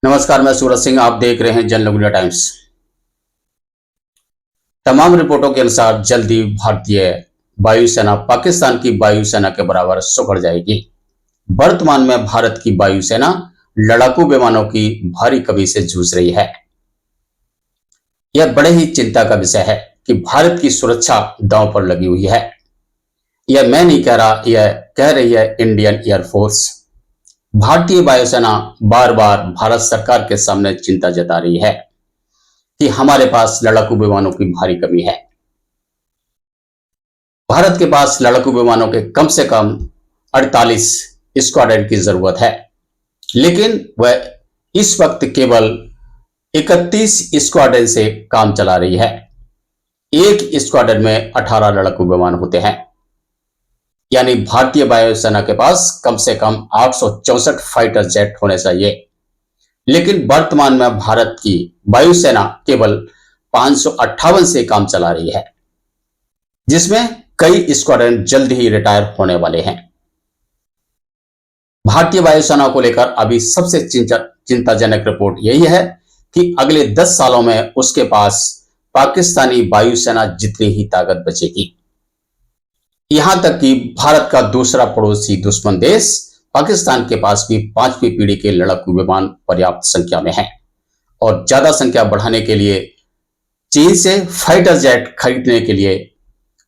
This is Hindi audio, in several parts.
नमस्कार, मैं सूरज सिंह। आप देख रहे हैं जनलोक इंडिया टाइम्स। तमाम रिपोर्टों के अनुसार जल्दी भारतीय वायुसेना पाकिस्तान की वायुसेना के बराबर सुखड़ जाएगी। वर्तमान में भारत की वायुसेना लड़ाकू विमानों की भारी कमी से जूझ रही है। यह बड़े ही चिंता का विषय है कि भारत की सुरक्षा दांव पर लगी हुई है। यह मैं नहीं कह रहा, यह कह रही है इंडियन एयरफोर्स। भारतीय वायुसेना बार बार भारत सरकार के सामने चिंता जता रही है कि हमारे पास लड़ाकू विमानों की भारी कमी है। भारत के पास लड़ाकू विमानों के कम से कम 48 स्क्वाड्रन की जरूरत है, लेकिन वह इस वक्त केवल 31 स्क्वाड्रन से काम चला रही है। एक स्क्वाड्रन में 18 लड़ाकू विमान होते हैं, यानी भारतीय वायुसेना के पास कम से कम 864 फाइटर जेट होने चाहिए। लेकिन वर्तमान में भारत की वायुसेना केवल 558 से काम चला रही है, जिसमें कई स्क्वाड्रन जल्द ही रिटायर होने वाले हैं। भारतीय वायुसेना को लेकर अभी सबसे चिंताजनक रिपोर्ट यही है कि अगले 10 सालों में उसके पास पाकिस्तानी वायुसेना जितनी ही ताकत बचेगी। यहां तक कि भारत का दूसरा पड़ोसी दुश्मन देश पाकिस्तान के पास भी 5वीं पीढ़ी के लड़ाकू विमान पर्याप्त संख्या में हैं और ज्यादा संख्या बढ़ाने के लिए चीन से फाइटर जेट खरीदने के लिए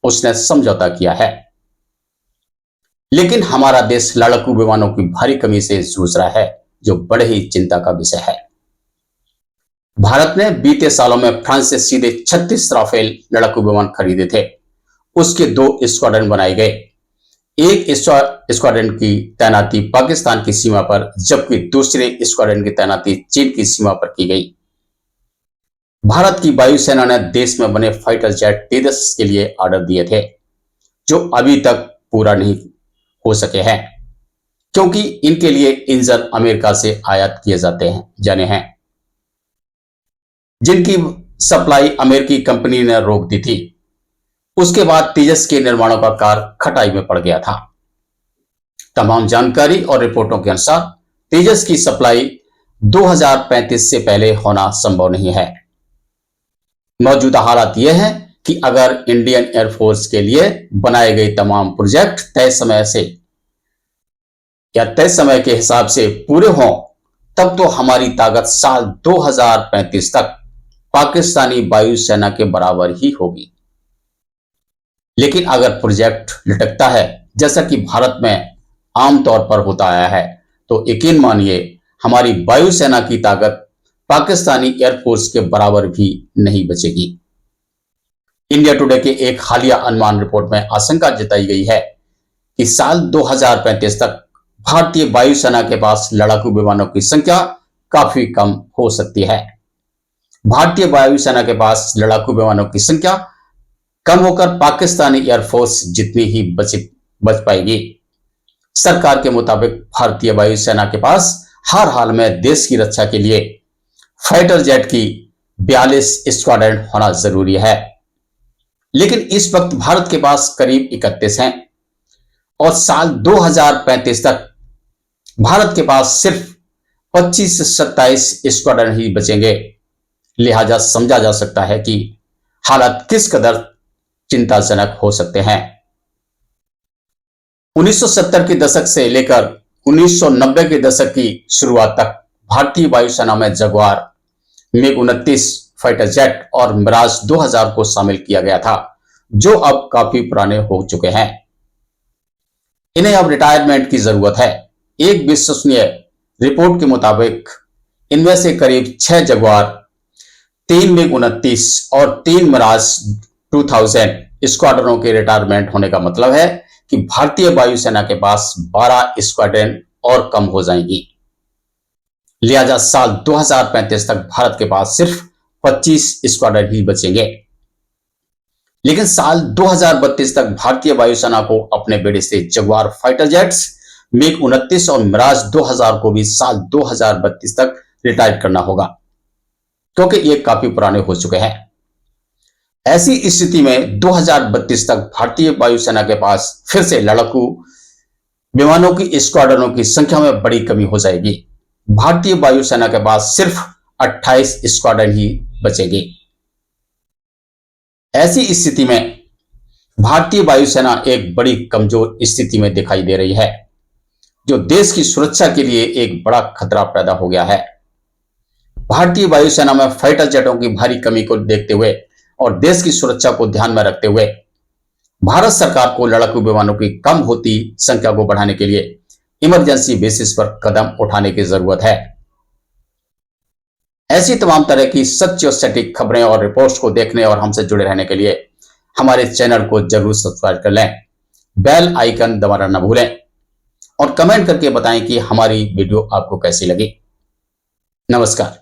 उसने समझौता किया है। लेकिन हमारा देश लड़ाकू विमानों की भारी कमी से जूझ रहा है, जो बड़े ही चिंता का विषय है। भारत ने बीते सालों में फ्रांस से सीधे 36 राफेल लड़ाकू विमान खरीदे थे। उसके 2 स्क्वाड्रन बनाए गए। एक स्क्वाड्रन की तैनाती पाकिस्तान की सीमा पर, जबकि दूसरे स्क्वाड्रन की तैनाती चीन की सीमा पर की गई। भारत की वायुसेना ने देश में बने फाइटर जेट तेजस के लिए ऑर्डर दिए थे, जो अभी तक पूरा नहीं हो सके हैं, क्योंकि इनके लिए इंजन अमेरिका से आयात किए जाने हैं, जिनकी सप्लाई अमेरिकी कंपनी ने रोक दी थी। उसके बाद तेजस के निर्माणों का कार्य खटाई में पड़ गया था। तमाम जानकारी और रिपोर्टों के अनुसार तेजस की सप्लाई 2035 से पहले होना संभव नहीं है। मौजूदा हालात यह है कि अगर इंडियन एयरफोर्स के लिए बनाए गए तमाम प्रोजेक्ट तय समय के हिसाब से पूरे हों, तब तो हमारी ताकत साल 2035 तक पाकिस्तानी वायुसेना के बराबर ही होगी। लेकिन अगर प्रोजेक्ट लटकता है, जैसा कि भारत में आमतौर पर होता आया है, तो यकीन मानिए हमारी वायुसेना की ताकत पाकिस्तानी एयरफोर्स के बराबर भी नहीं बचेगी। इंडिया टुडे के एक हालिया अनुमान रिपोर्ट में आशंका जताई गई है कि साल 2035 तक भारतीय वायुसेना के पास लड़ाकू विमानों की संख्या काफी कम हो सकती है। भारतीय वायुसेना के पास लड़ाकू विमानों की संख्या कम होकर पाकिस्तानी एयरफोर्स जितनी ही बच पाएगी। सरकार के मुताबिक भारतीय वायुसेना के पास हर हाल में देश की रक्षा के लिए फाइटर जेट की 42 स्क्वाड्रन होना जरूरी है। लेकिन इस वक्त भारत के पास करीब 31 हैं और साल 2035 तक भारत के पास सिर्फ 25 से 27 स्क्वाड्रन ही बचेंगे। लिहाजा समझा जा सकता है कि हालात किस कदर चिंताजनक हो सकते हैं। 1970 के दशक से लेकर 1990 के दशक की शुरुआत तक भारतीय वायुसेना में जगुआर, MiG-29 फाइटर जेट और मिराज 2000 को शामिल किया गया था, जो अब काफी पुराने हो चुके हैं। इन्हें अब रिटायरमेंट की जरूरत है। एक विश्वसनीय रिपोर्ट के मुताबिक इनमें से करीब 6 जगुआर, 3 MiG-29 और 3 मिराज 2000 स्क्वाड्रनों के रिटायरमेंट होने का मतलब है कि भारतीय वायुसेना के पास 12 स्क्वाड्रन और कम हो जाएंगी। लिहाजा साल 2035 तक भारत के पास सिर्फ 25 स्क्वाड्रन ही बचेंगे। लेकिन साल 2032 तक भारतीय वायुसेना को अपने बेड़े से जगुआर फाइटर जेट्स, MiG-29 और मिराज 2000 को भी साल 2032 तक रिटायर करना होगा, क्योंकि ये काफी पुराने हो चुके हैं। ऐसी स्थिति में 2032 तक भारतीय वायुसेना के पास फिर से लड़ाकू विमानों की स्क्वाड्रनों की संख्या में बड़ी कमी हो जाएगी, भारतीय वायुसेना के पास सिर्फ 28 स्क्वाड्रन ही बचेंगे। ऐसी स्थिति में भारतीय वायुसेना एक बड़ी कमजोर स्थिति में दिखाई दे रही है, जो देश की सुरक्षा के लिए एक बड़ा खतरा पैदा हो गया है। भारतीय वायुसेना में फाइटर जेटों की भारी कमी को देखते हुए और देश की सुरक्षा को ध्यान में रखते हुए भारत सरकार को लड़ाकू विमानों की कम होती संख्या को बढ़ाने के लिए इमरजेंसी बेसिस पर कदम उठाने की जरूरत है। ऐसी तमाम तरह की सच्ची और सटीक खबरें और रिपोर्ट्स को देखने और हमसे जुड़े रहने के लिए हमारे चैनल को जरूर सब्सक्राइब कर लें, बेल आइकन दबाना न भूलें और कमेंट करके बताएं कि हमारी वीडियो आपको कैसी लगी। नमस्कार।